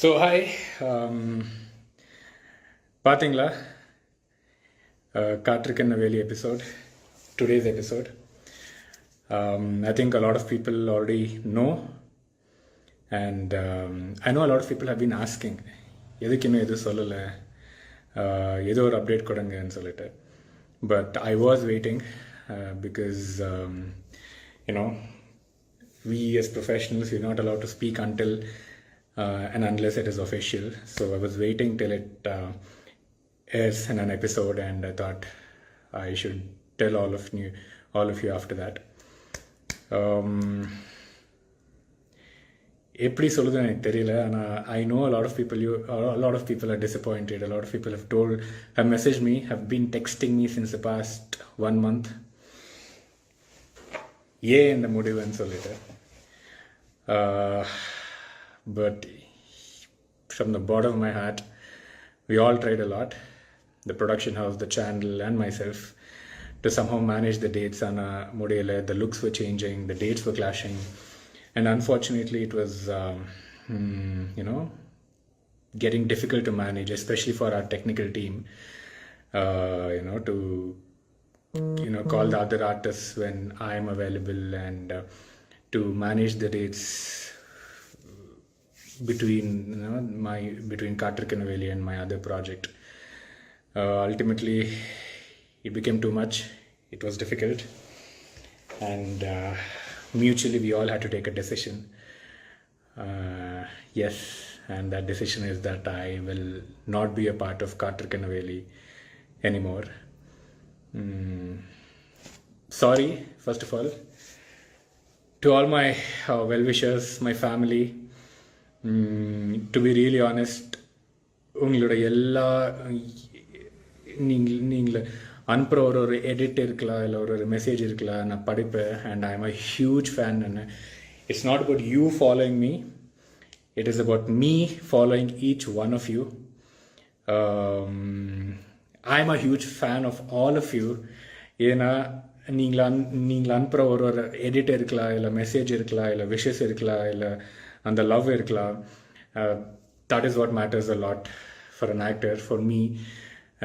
So hi, பார்த்தீங்களா Kattrukena Veli episode, today's episode. I think a lot of people already know, and I know a lot of people have been asking எதுக்கு இன்னும் எதுவும் சொல்லலை, ஏதோ ஒரு update கொடுங்கன்னு சொல்லிட்டு. But I was waiting because we as professionals, we're not allowed to speak until and unless it is official. So I was waiting till it airs in an episode, and I thought I should tell all of you after that. எப்படி சொல்லுது எனக்கு தெரியல, ஆனால் I know a lot of people are disappointed. A lot of people have messaged me, have been texting me since the past 1 month. ஏன் இந்த முடிவுன்னு சொல்லிட்டு. But from the bottom of my heart, we all tried a lot, the production house, the channel, and myself, to somehow manage the dates. The looks were changing, the dates were clashing, and unfortunately it was getting difficult to manage, especially for our technical team, to call the other artists when I am available, and to manage the dates between Kattrukena Veli and my other project. Ultimately it became too much. It was difficult, and mutually we all had to take a decision. Yes, and that decision is that I will not be a part of Kattrukena Veli anymore. Sorry, first of all, to all my well-wishers, my family. To be really honest, உங்களோட எல்லா நீங்கள் அனுப்புகிற ஒரு edit இருக்கலாம், இல்லை ஒரு message இருக்கலாம், நான் படிப்பேன், and I am a huge fan. It's not about you following me, it is about me following each one of you. I am a huge fan of all of you. ஏன்னா நீங்கள் அனுப்புகிற ஒரு edit இருக்கலாம், இல்லை message இருக்கலாம், இல்லை wishes இருக்கலாம், இல்லை அந்த லவ் இருக்கலாம். That is what matters a lot for an actor, for me,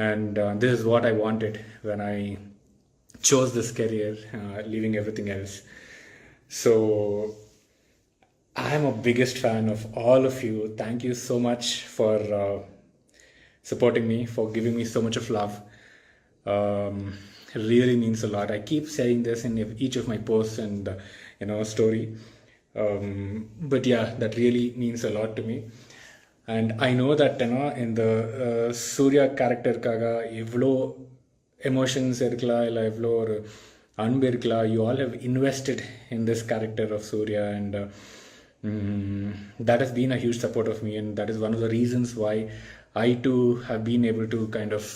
and this is what I wanted when I chose this career, leaving everything else. So I am a biggest fan of all of you. Thank you so much for supporting me, for giving me so much of love. It really means a lot. I keep saying this in each of my posts and story. But yeah, that really means a lot to me, and I know that in the Surya character kaga evlo emotions irukla illa evlo or anbu irukla, you all have invested in this character of Surya, and that has been a huge support of me, and that is one of the reasons why I too have been able to kind of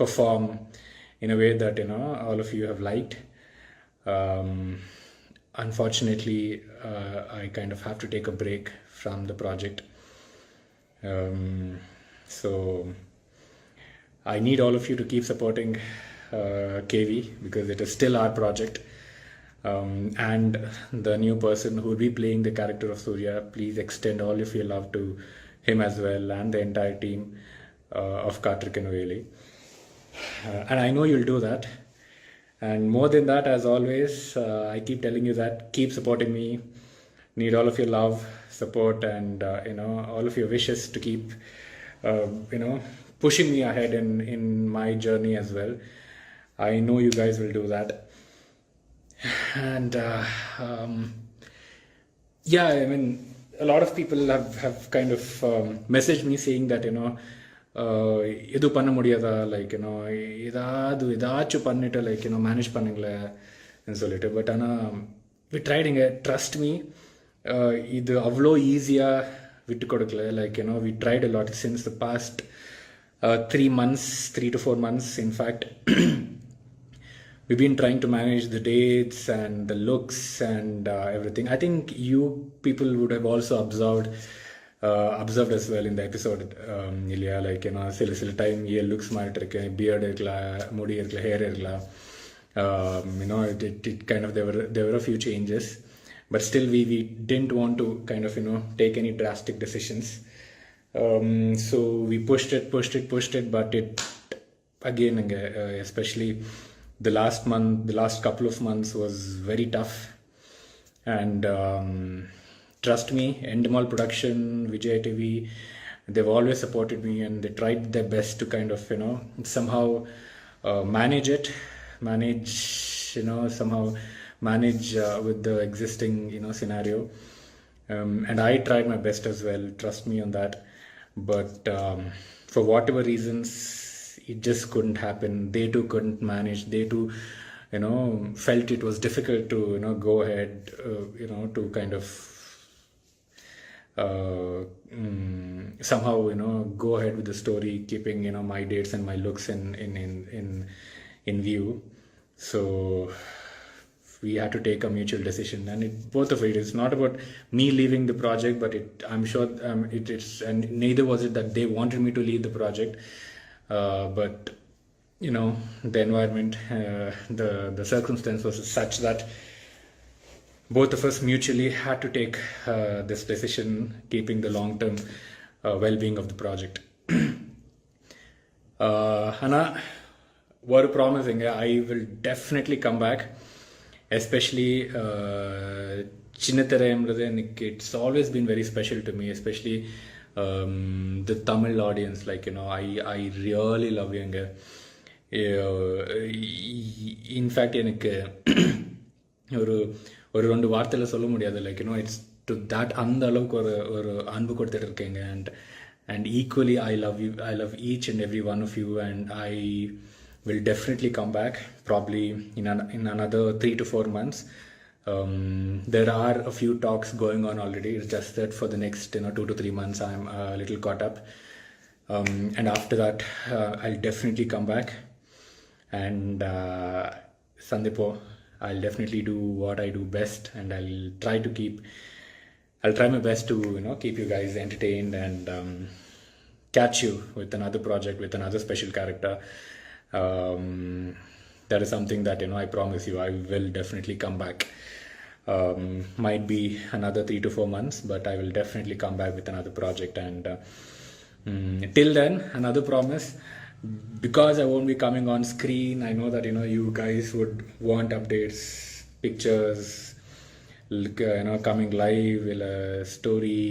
perform in a way that all of you have liked. Unfortunately, I kind of have to take a break from the project. So I need all of you to keep supporting KV, because it is still our project. And the new person who will be playing the character of Surya, please extend all of your love to him as well, and the entire team of Kattrukena Veli. And I know you'll do that. And more than that, as always, I keep telling you that keep supporting me. Need all of your love, support, and all of your wishes to keep pushing me ahead in my journey as well. I know you guys will do that. And yeah, I mean, a lot of people have kind of messaged me saying that எது பண்ண முடியாதா, like ஏதாச்சும் பண்ணிட்டு like manage பண்ணுங்களேன்னு சொல்லிட்டு. But ஆனால் we ட்ரைடுங்க, trust me, இது அவ்வளோ ஈஸியாக விட்டு கொடுக்கல. Like we tried a lot since the past 3 to 4 months. In fact, we've been trying to manage the dates and the looks and everything. I think you people would have also observed as well in the episode. இல்லையா, like சில time looks மாறிட்டு இருக்கேன், beard இருக்கலாம், முடி இருக்கலாம், hair இருக்கலாம். It kind of there were a few changes, but still we didn't want to kind of take any drastic decisions. So we pushed it, but it again, especially the last couple of months was very tough. And trust me, Endemol Production, Vijay TV, they've always supported me, and they tried their best to kind of somehow somehow manage with the existing scenario. And I tried my best as well, trust me on that. But for whatever reasons, it just couldn't happen. They too couldn't manage. They too felt it was difficult to go ahead to kind of somehow go ahead with the story, keeping my dates and my looks in view. So we had to take a mutual decision, and both of it's not about me leaving the project, but I'm sure it's, and neither was it that they wanted me to leave the project, but the environment, the circumstance was such that both of us mutually had to take this decision, keeping the long-term well-being of the project. Hana, what promising, I will definitely come back, especially Chinnatharayamradhu. It's always been very special to me, especially the Tamil audience. I really love you. In fact எனக்கு ஒரு ரெண்டு வார்த்தையில் சொல்ல முடியாது. It's to that, அந்த அளவுக்கு ஒரு அன்பு கொடுத்துட்டு இருக்கீங்க. And equally I love each and every one of you, and I will definitely come back, probably in another 3 to 4 months. There are a few talks going on already. It's just that for the next 2 to 3 months I'm a little caught up, and after that I'll definitely come back. And Sandipo, I'll definitely do what I do best, and I'll try my best to keep you guys entertained and catch you with another project, with another special character. That is something that I promise you, I will definitely come back. Might be another 3 to 4 months, but I will definitely come back with another project. And till then, another promise, because I won't be coming on screen, I know that you guys would want updates, pictures, coming live, story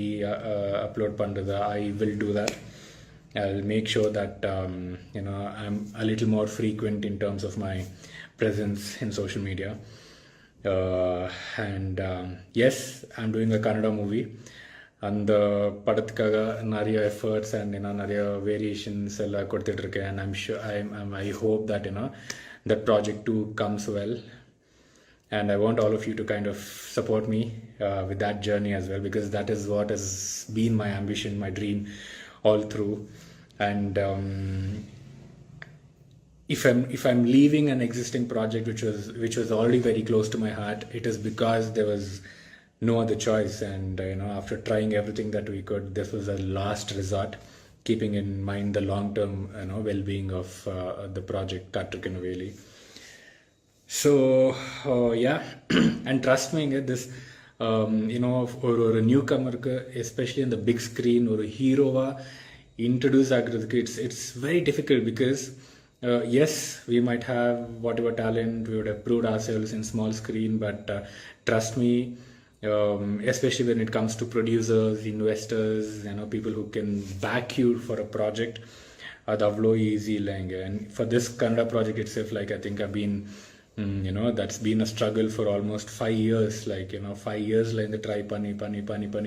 upload pandratha. I will do that. I'll make sure that I'm a little more frequent in terms of my presence in social media. And yes, I'm doing a Kannada movie. அந்த படத்துக்காக நிறைய efforts and நிறைய variations எல்லாம் கொடுத்துட்ருக்கேன். And I hope that that project too comes well. And I want all of you to kind of support me with that journey as well, because that is what has been my ambition, my dream all through. And if I'm leaving an existing project which was already very close to my heart, it is because there was no other choice. And after trying everything that we could, this was a last resort, keeping in mind the long-term well-being of the project Kattrukena Veli. So yeah, and trust me, this ஒரு நியூகமருக்கு, especially இந்த big screen ஒரு ஹீரோவா introduce ஆகிறதுக்கு it's very difficult, because yes, we might have whatever talent, we would have proved ourselves in small screen, but trust me, especially when it comes to producers, investors, people who can back you for a project, அது அவ்வளோ easy இல்லைங்க. And for this Kannada project itself, I think I've been that's been a struggle for almost 5 years. 5 yearsல இருந்து try பண்ணி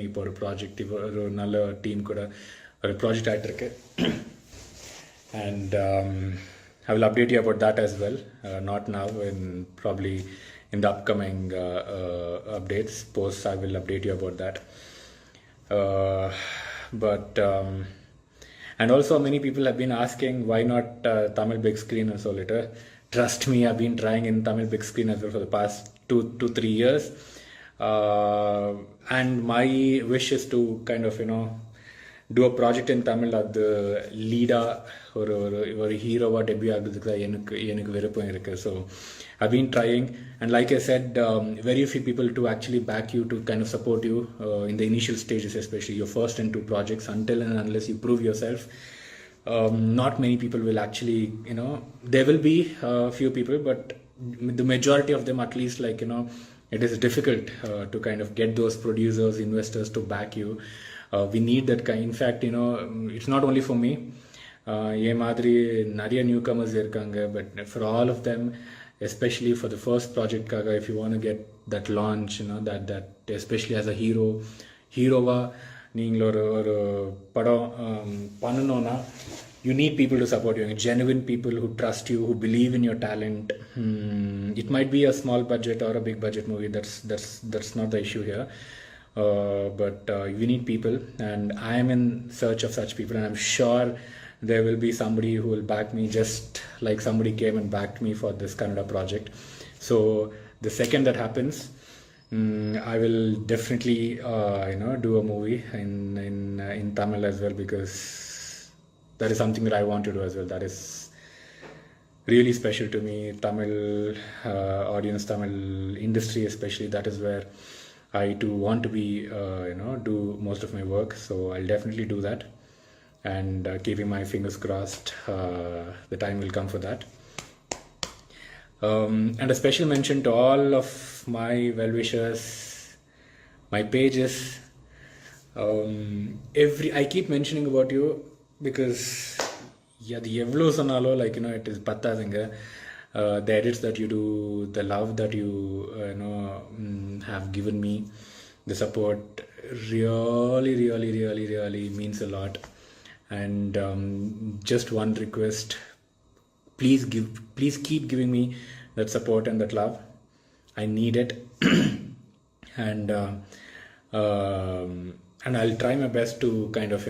இப்போ ஒரு project, ஒரு நல்ல team கூட ஒரு ப்ராஜெக்ட் ஆகிட்டு இருக்கு. And I will update you about that as well, not now, and probably in the upcoming updates, posts, I will update you about that. But and also many people have been asking why not Tamil big screen and so later. Trust me, I've been trying in Tamil big screen as well for the past 2-3 years, and my wish is to kind of do a project in Tamil அது லீடாக ஒரு ஹீரோவாக debut ஆகுறதுக்கு தான் எனக்கு விருப்பம் இருக்குது. So I've been trying, and like I said, very few people to actually back you, to kind of support you in the initial stages, especially your first and two projects, until and unless you prove yourself. Not many people will actually, there will be a few people, but the majority of them, at least, like, it is difficult to kind of get those producers, investors to back you. We need that kind. In fact, it's not only for me. ஏ மாதிரி நிறைய newcomers இருக்காங்க, but for all of them, especially for the first project, if you want to get that launch, that especially as a hero நீங்கள் ஒரு படம் பண்ணணும்னா, you need people to support you, genuine people who trust you, who believe in your talent. It might be a small budget or a big budget movie, that's not the issue here, but you need people, and I am in search of such people, and I'm sure there will be somebody who will back me, just like somebody came and backed me for this Kannada project. So the second that happens, I will definitely do a movie in Tamil as well, because that is something that I want to do as well. That is really special to me. Tamil audience, Tamil industry especially, that is where I too want to be, do most of my work. So I'll definitely do that, and keeping my fingers crossed, the time will come for that. And a special mention to all of my well-wishers, my pages. I keep mentioning about you because the evlo sonalo, like, it is pattadinga. The edits that you do, the love that you have given me, the support really, really, really, really means a lot. And just one request, please keep giving me that support and that love. I need it. And I'll try my best to kind of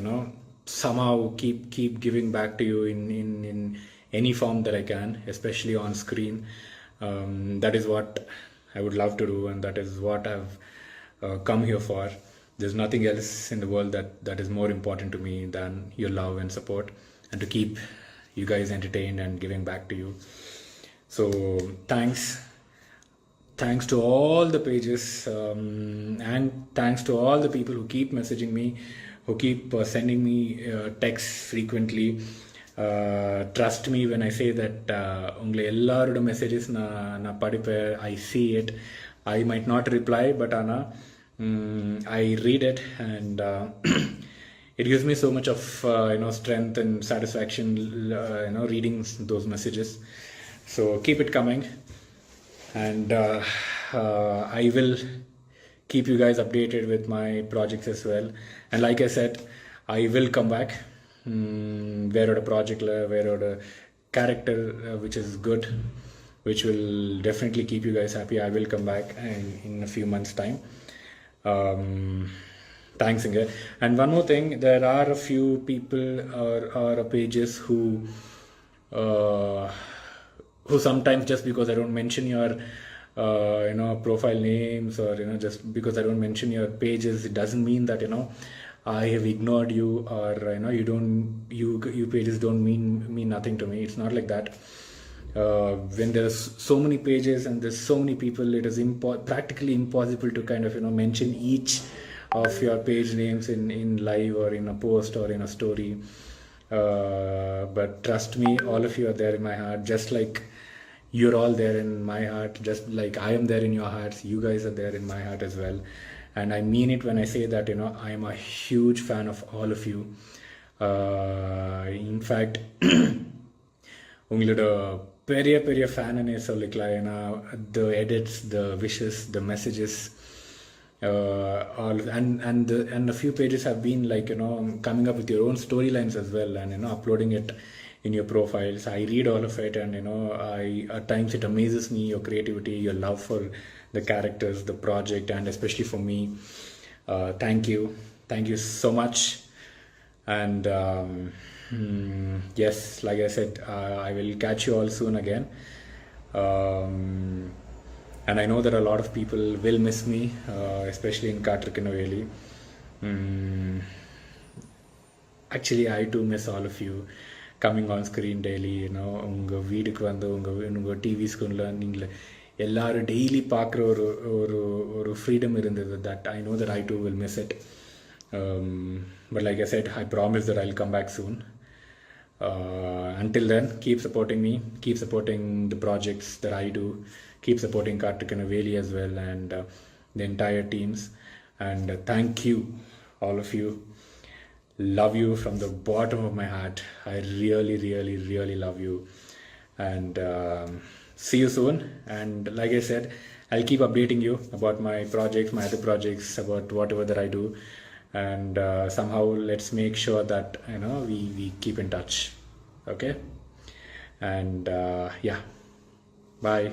somehow keep giving back to you in any form that I can, especially on screen. That is what I would love to do, and that is what I've come here for. There's nothing else in the world that is more important to me than your love and support, and to keep you guys entertained and giving back to you. So thanks to all the pages, and thanks to all the people who keep messaging me, who keep sending me texts frequently. Trust me when I say that ungle ellaroda messages na padipe, I see it. I might not reply, but I read it, and it gives me so much of strength and satisfaction, reading those messages. So keep it coming, and I will keep you guys updated with my projects as well. And like I said, I will come back where a project, where a character which is good, which will definitely keep you guys happy. I will come back in a few months' time. Thanks, Inge. And one more thing, there are a few people or pages who sometimes, just because I don't mention your profile names, or just because I don't mention your pages, it doesn't mean that I have ignored you, or you pages don't mean nothing to me. It's not like that. When there's so many pages and there's so many people, it is practically impossible to kind of mention each of your page names in live, or in a post, or in a story. But trust me, all of you are there in my heart, just like you're all there in my heart, just like I am there in your hearts. You guys are there in my heart as well, and I mean it when I say that I am a huge fan of all of you. In fact, உங்களோட பெரிய பெரிய ஃபேனே சொல்லிக்கலாம். ஏன்னா the edits, the wishes, the messages, all and a few pages have been like coming up with your own storylines as well, and uploading it in your profiles. I read all of it, and at times it amazes me, your creativity, your love for the characters, the project, and especially for me. Thank you so much. And yes, like I said, I will catch you all soon again. And I know that a lot of people will miss me, especially in Kattrukena Veli. actually I too miss all of you coming on screen daily. உங்கள் வீட்டுக்கு வந்து உங்கள் TV ஸ்க்ரீனில் நீங்கள் எல்லாரும் daily பார்க்குற ஒரு ஒரு ஒரு ஃப்ரீடம் இருந்தது. That I know that I do will miss it. But like I said, I promise that I'll come back soon. Until then, keep supporting me, keep supporting the projects that I do, keep supporting Kattrukena Veli as well, and the entire teams. And thank you, all of you. Love you from the bottom of my heart. I really, really, really love you. And see you soon. And like I said, I'll keep updating you about my projects, my other projects, about whatever that I do. And somehow let's make sure that we keep in touch. Okay. And yeah, bye.